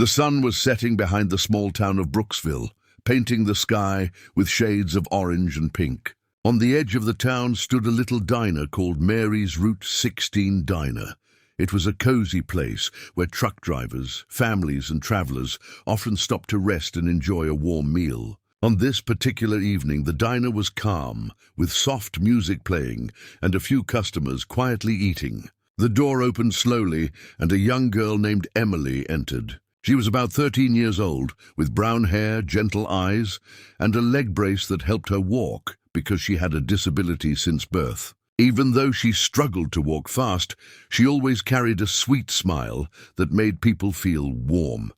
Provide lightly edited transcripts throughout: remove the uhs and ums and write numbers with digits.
The sun was setting behind the small town of Brooksville, painting the sky with shades of orange and pink. On the edge of the town stood a little diner called Mary's Route 16 Diner. It was a cozy place where truck drivers, families and travelers often stopped to rest and enjoy a warm meal. On this particular evening, the diner was calm, with soft music playing and a few customers quietly eating. The door opened slowly, and a young girl named Emily entered. She was about 13 years old, with brown hair, gentle eyes, and a leg brace that helped her walk because she had a disability since birth. Even though she struggled to walk fast, she always carried a sweet smile that made people feel warm.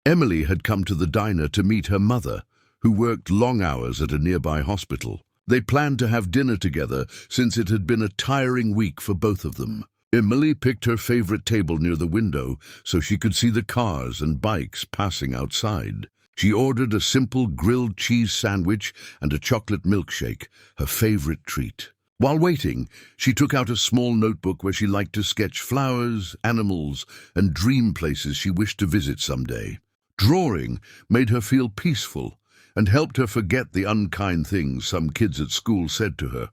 Emily had come to the diner to meet her mother, who worked long hours at a nearby hospital. They planned to have dinner together since it had been a tiring week for both of them. Emily picked her favorite table near the window so she could see the cars and bikes passing outside. She ordered a simple grilled cheese sandwich and a chocolate milkshake, her favorite treat. While waiting, she took out a small notebook where she liked to sketch flowers, animals, and dream places she wished to visit someday. Drawing made her feel peaceful and helped her forget the unkind things some kids at school said to her.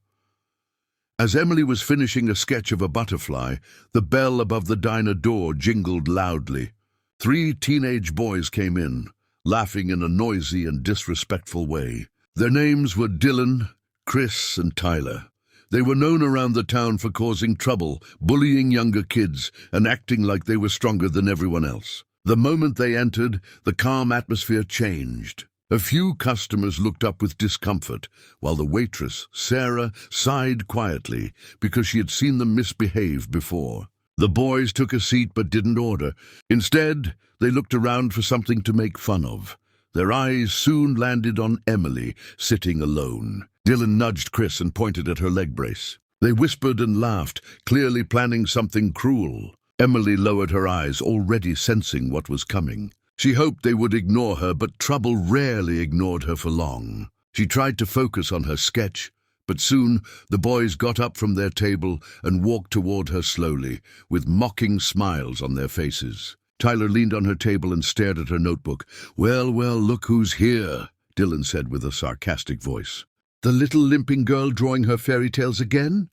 As Emily was finishing a sketch of a butterfly, the bell above the diner door jingled loudly. 3 teenage boys came in, laughing in a noisy and disrespectful way. Their names were Dylan, Chris, and Tyler. They were known around the town for causing trouble, bullying younger kids, and acting like they were stronger than everyone else. The moment they entered, the calm atmosphere changed. A few customers looked up with discomfort, while the waitress, Sarah, sighed quietly because she had seen them misbehave before. The boys took a seat but didn't order. Instead, they looked around for something to make fun of. Their eyes soon landed on Emily, sitting alone. Dylan nudged Chris and pointed at her leg brace. They whispered and laughed, clearly planning something cruel. Emily lowered her eyes, already sensing what was coming. She hoped they would ignore her, but trouble rarely ignored her for long. She tried to focus on her sketch, but soon the boys got up from their table and walked toward her slowly, with mocking smiles on their faces. Tyler leaned on her table and stared at her notebook. Well, look who's here," Dylan said with a sarcastic voice. "The little limping girl drawing her fairy tales again?"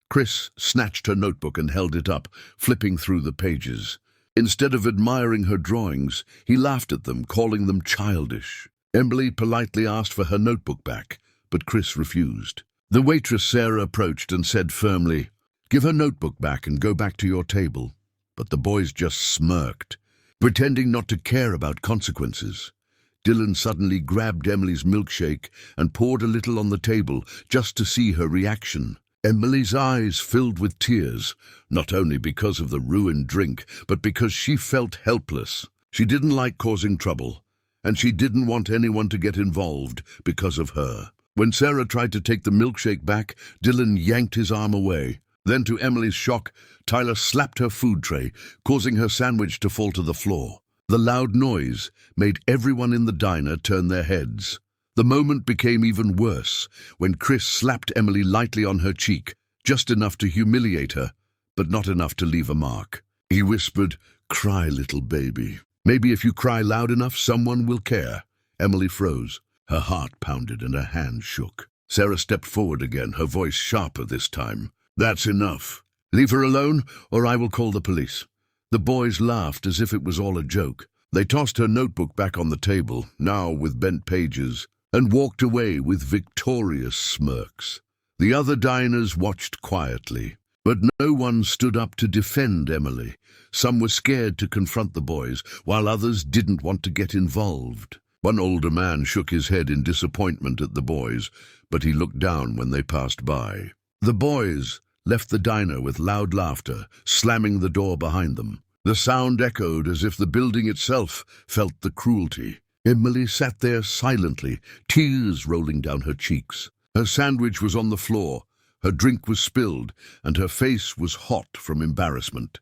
Chris snatched her notebook and held it up, flipping through the pages. Instead of admiring her drawings, he laughed at them, calling them childish. Emily politely asked for her notebook back, but Chris refused. The waitress Sarah approached and said firmly, "Give her notebook back and go back to your table." But the boys just smirked, pretending not to care about consequences. Dylan suddenly grabbed Emily's milkshake and poured a little on the table just to see her reaction. Emily's eyes filled with tears, not only because of the ruined drink, but because she felt helpless. She didn't like causing trouble, and she didn't want anyone to get involved because of her. When Sarah tried to take the milkshake back, Dylan yanked his arm away. Then, to Emily's shock, Tyler slapped her food tray, causing her sandwich to fall to the floor. The loud noise made everyone in the diner turn their heads. The moment became even worse when Chris slapped Emily lightly on her cheek, just enough to humiliate her, but not enough to leave a mark. He whispered, "Cry, little baby. Maybe if you cry loud enough, someone will care." Emily froze. Her heart pounded and her hands shook. Sarah stepped forward again, her voice sharper this time. "That's enough. Leave her alone, or I will call the police." The boys laughed as if it was all a joke. They tossed her notebook back on the table, now with bent pages, and walked away with victorious smirks. The other diners watched quietly, but no one stood up to defend Emily. Some were scared to confront the boys, while others didn't want to get involved. One older man shook his head in disappointment at the boys, but he looked down when they passed by. The boys left the diner with loud laughter, slamming the door behind them. The sound echoed as if the building itself felt the cruelty. Emily sat there silently, tears rolling down her cheeks. Her sandwich was on the floor, her drink was spilled, and her face was hot from embarrassment.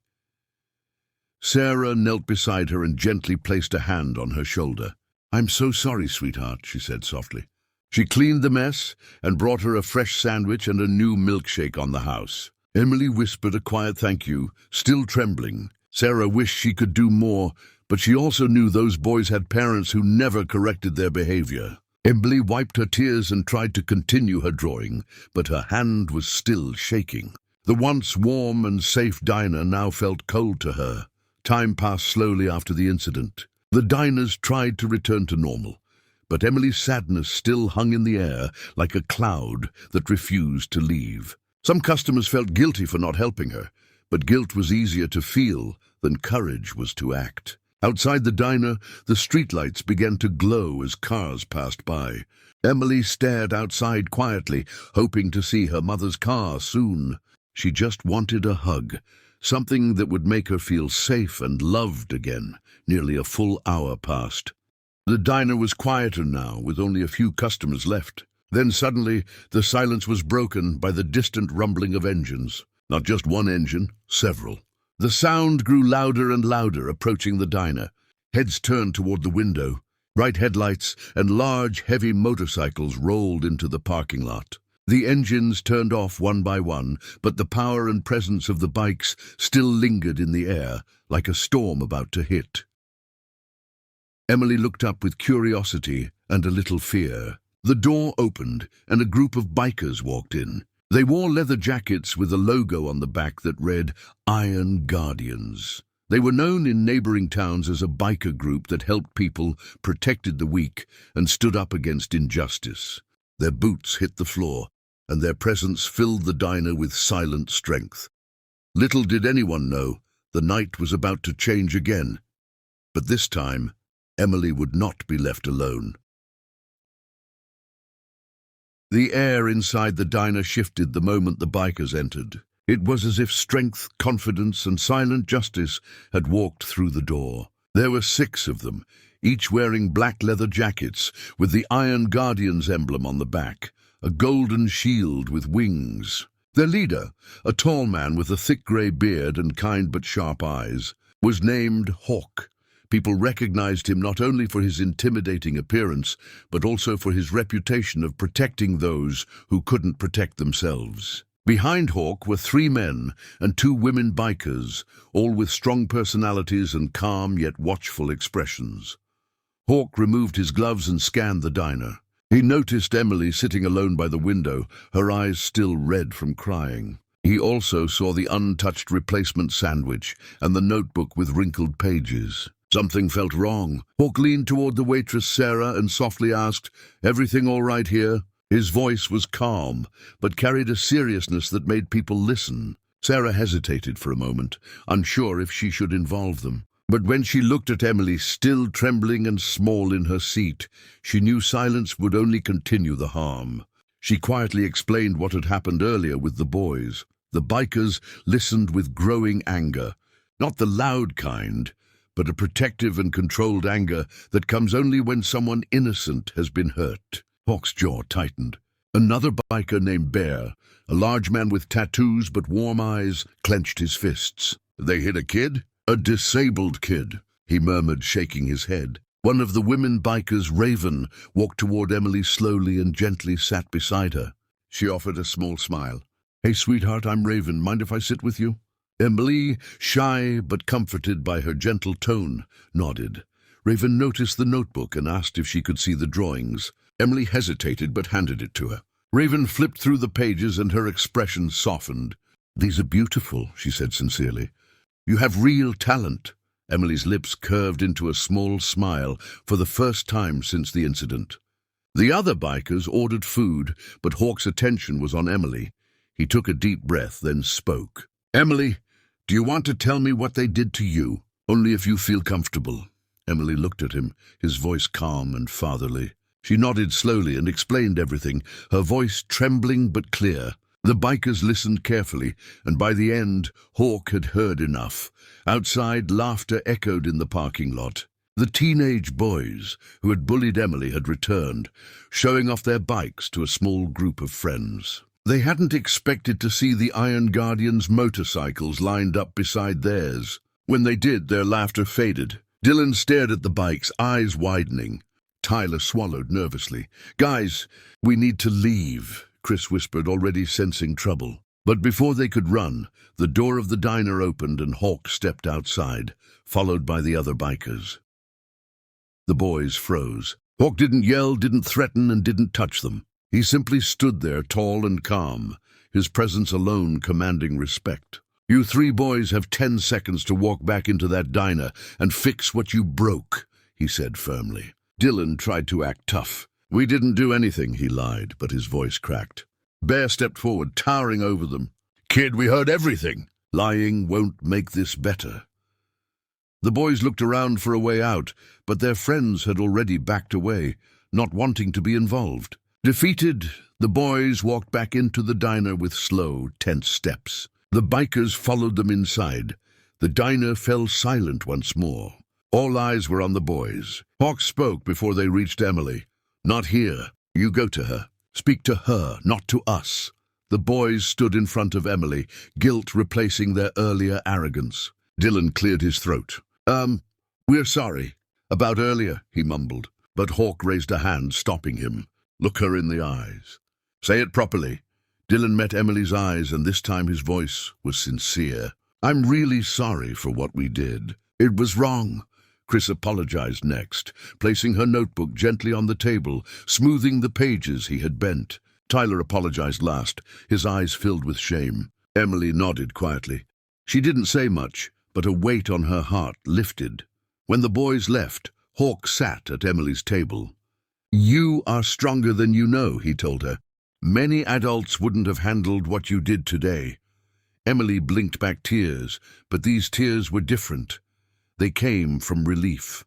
Sarah knelt beside her and gently placed a hand on her shoulder. "I'm so sorry, sweetheart," she said softly. She cleaned the mess and brought her a fresh sandwich and a new milkshake on the house. Emily whispered a quiet thank you, still trembling. Sarah wished she could do more, but she also knew those boys had parents who never corrected their behavior. Emily wiped her tears and tried to continue her drawing, but her hand was still shaking. The once warm and safe diner now felt cold to her. Time passed slowly after the incident. The diners tried to return to normal, but Emily's sadness still hung in the air like a cloud that refused to leave. Some customers felt guilty for not helping her, but guilt was easier to feel than courage was to act. Outside the diner, the streetlights began to glow as cars passed by. Emily stared outside quietly, hoping to see her mother's car soon. She just wanted a hug, something that would make her feel safe and loved again. Nearly a full hour passed. The diner was quieter now, with only a few customers left. Then suddenly, the silence was broken by the distant rumbling of engines. Not just one engine, several. The sound grew louder and louder, approaching the diner. Heads turned toward the window. Bright headlights and large, heavy motorcycles rolled into the parking lot. The engines turned off one by one, but the power and presence of the bikes still lingered in the air, like a storm about to hit. Emily looked up with curiosity and a little fear. The door opened, and a group of bikers walked in. They wore leather jackets with a logo on the back that read, Iron Guardians. They were known in neighboring towns as a biker group that helped people, protected the weak, and stood up against injustice. Their boots hit the floor, and their presence filled the diner with silent strength. Little did anyone know, the night was about to change again. But this time, Emily would not be left alone. The air inside the diner shifted the moment the bikers entered. It was as if strength, confidence, and silent justice had walked through the door. There were 6 of them, each wearing black leather jackets with the Iron Guardians emblem on the back, a golden shield with wings. Their leader, a tall man with a thick grey beard and kind but sharp eyes, was named Hawk. People recognized him not only for his intimidating appearance, but also for his reputation of protecting those who couldn't protect themselves. Behind Hawk were 3 men and 2 women bikers, all with strong personalities and calm yet watchful expressions. Hawk removed his gloves and scanned the diner. He noticed Emily sitting alone by the window, her eyes still red from crying. He also saw the untouched replacement sandwich and the notebook with wrinkled pages. Something felt wrong. Hawk leaned toward the waitress Sarah and softly asked, "Everything all right here?" His voice was calm, but carried a seriousness that made people listen. Sarah hesitated for a moment, unsure if she should involve them. But when she looked at Emily, still trembling and small in her seat, she knew silence would only continue the harm. She quietly explained what had happened earlier with the boys. The bikers listened with growing anger, not the loud kind, but a protective and controlled anger that comes only when someone innocent has been hurt. Hawk's jaw tightened. Another biker named In.Pher, a large man with tattoos but warm eyes, clenched his fists. "They hit a kid? A disabled kid," he murmured, shaking his head. One of the women bikers, Raven, walked toward Emily slowly and gently sat beside her. She offered a small smile. "Hey, sweetheart, I'm Raven. Mind if I sit with you?" Emily, shy but comforted by her gentle tone, nodded. Raven noticed the notebook and asked if she could see the drawings. Emily hesitated but handed it to her. Raven flipped through the pages and her expression softened. "These are beautiful," she said sincerely. "You have real talent." Emily's lips curved into a small smile for the first time since the incident. The other bikers ordered food, but Hawk's attention was on Emily. He took a deep breath, then spoke. "Emily, do you want to tell me what they did to you? Only if you feel comfortable." Emily looked at him, his voice calm and fatherly. She nodded slowly and explained everything, her voice trembling but clear. The bikers listened carefully, and by the end, Hawk had heard enough. Outside, laughter echoed in the parking lot. The teenage boys who had bullied Emily had returned, showing off their bikes to a small group of friends. They hadn't expected to see the Iron Guardians' motorcycles lined up beside theirs. When they did, their laughter faded. Dylan stared at the bikes, eyes widening. Tyler swallowed nervously. "Guys, we need to leave," Chris whispered, already sensing trouble. But before they could run, the door of the diner opened and Hawk stepped outside, followed by the other bikers. The boys froze. Hawk didn't yell, didn't threaten, and didn't touch them. He simply stood there, tall and calm, his presence alone commanding respect. "You three boys have 10 seconds to walk back into that diner and fix what you broke," he said firmly. Dylan tried to act tough. "We didn't do anything," he lied, but his voice cracked. Bear stepped forward, towering over them. "Kid, we heard everything." "Lying won't make this better." The boys looked around for a way out, but their friends had already backed away, not wanting to be involved. Defeated, the boys walked back into the diner with slow, tense steps. The bikers followed them inside. The diner fell silent once more. All eyes were on the boys. Hawk spoke before they reached Emily. "Not here. You go to her. Speak to her, not to us." The boys stood in front of Emily, guilt replacing their earlier arrogance. Dylan cleared his throat. We're sorry. About earlier," he mumbled, but Hawk raised a hand, stopping him. "Look her in the eyes. Say it properly." Dylan met Emily's eyes, and this time his voice was sincere. "I'm really sorry for what we did. It was wrong." Chris apologized next, placing her notebook gently on the table, smoothing the pages he had bent. Tyler apologized last, his eyes filled with shame. Emily nodded quietly. She didn't say much, but a weight on her heart lifted. When the boys left, Hawk sat at Emily's table. "You are stronger than you know," he told her. "Many adults wouldn't have handled what you did today." Emily blinked back tears, but these tears were different. They came from relief.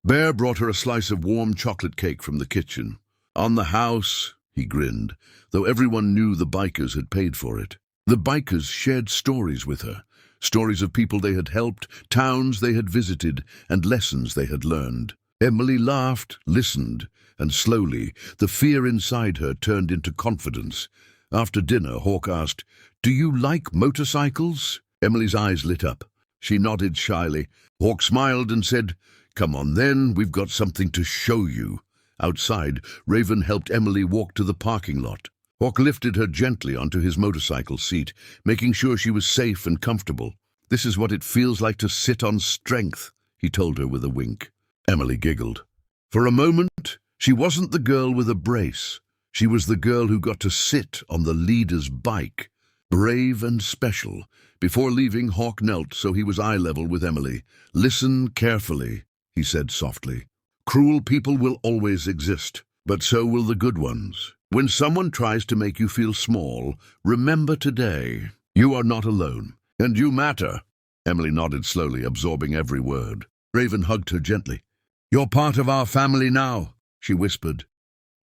Bear brought her a slice of warm chocolate cake from the kitchen. "On the house," he grinned, though everyone knew the bikers had paid for it. The bikers shared stories with her, stories of people they had helped, towns they had visited, and lessons they had learned. Emily laughed, listened, and slowly, the fear inside her turned into confidence. After dinner, Hawk asked, "Do you like motorcycles?" Emily's eyes lit up. She nodded shyly. Hawk smiled and said, "Come on then, we've got something to show you." Outside, Raven helped Emily walk to the parking lot. Hawk lifted her gently onto his motorcycle seat, making sure she was safe and comfortable. "This is what it feels like to sit on strength," he told her with a wink. Emily giggled. For a moment, she wasn't the girl with a brace. She was the girl who got to sit on the leader's bike. Brave and special. Before leaving, Hawk knelt so he was eye level with Emily. "Listen carefully," he said softly. "Cruel people will always exist, but so will the good ones. When someone tries to make you feel small, remember today, you are not alone, and you matter." Emily nodded slowly, absorbing every word. Raven hugged her gently. "You're part of our family now," she whispered.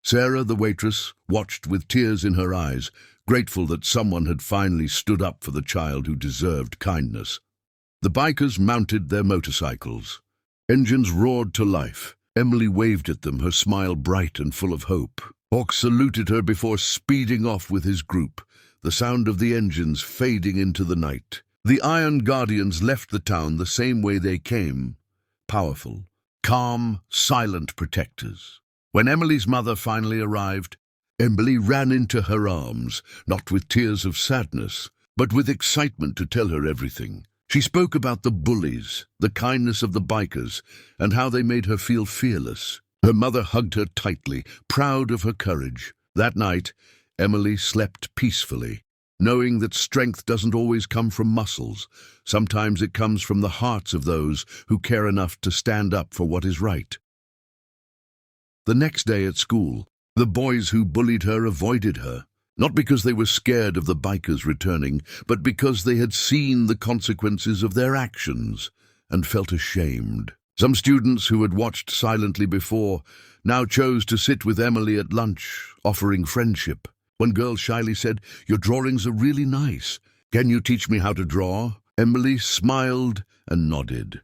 Sarah, the waitress, watched with tears in her eyes, grateful that someone had finally stood up for the child who deserved kindness. The bikers mounted their motorcycles. Engines roared to life. Emily waved at them, her smile bright and full of hope. Hawk saluted her before speeding off with his group, the sound of the engines fading into the night. The Iron Guardians left the town the same way they came, powerful, calm, silent protectors. When Emily's mother finally arrived, Emily ran into her arms, not with tears of sadness, but with excitement to tell her everything. She spoke about the bullies, the kindness of the bikers, and how they made her feel fearless. Her mother hugged her tightly, proud of her courage. That night, Emily slept peacefully, knowing that strength doesn't always come from muscles. Sometimes it comes from the hearts of those who care enough to stand up for what is right. The next day at school, the boys who bullied her avoided her, not because they were scared of the bikers returning, but because they had seen the consequences of their actions and felt ashamed. Some students who had watched silently before now chose to sit with Emily at lunch, offering friendship. One girl shyly said, "Your drawings are really nice. Can you teach me how to draw?" Emily smiled and nodded.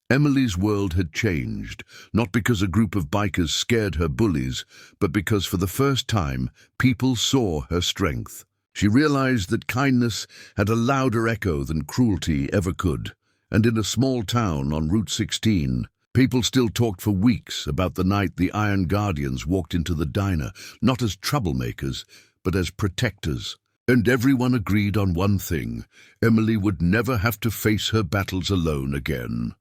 Emily's world had changed, not because a group of bikers scared her bullies, but because for the first time, people saw her strength. She realized that kindness had a louder echo than cruelty ever could. And in a small town on Route 16, people still talked for weeks about the night the Iron Guardians walked into the diner, not as troublemakers, but as protectors. And everyone agreed on one thing: Emily would never have to face her battles alone again.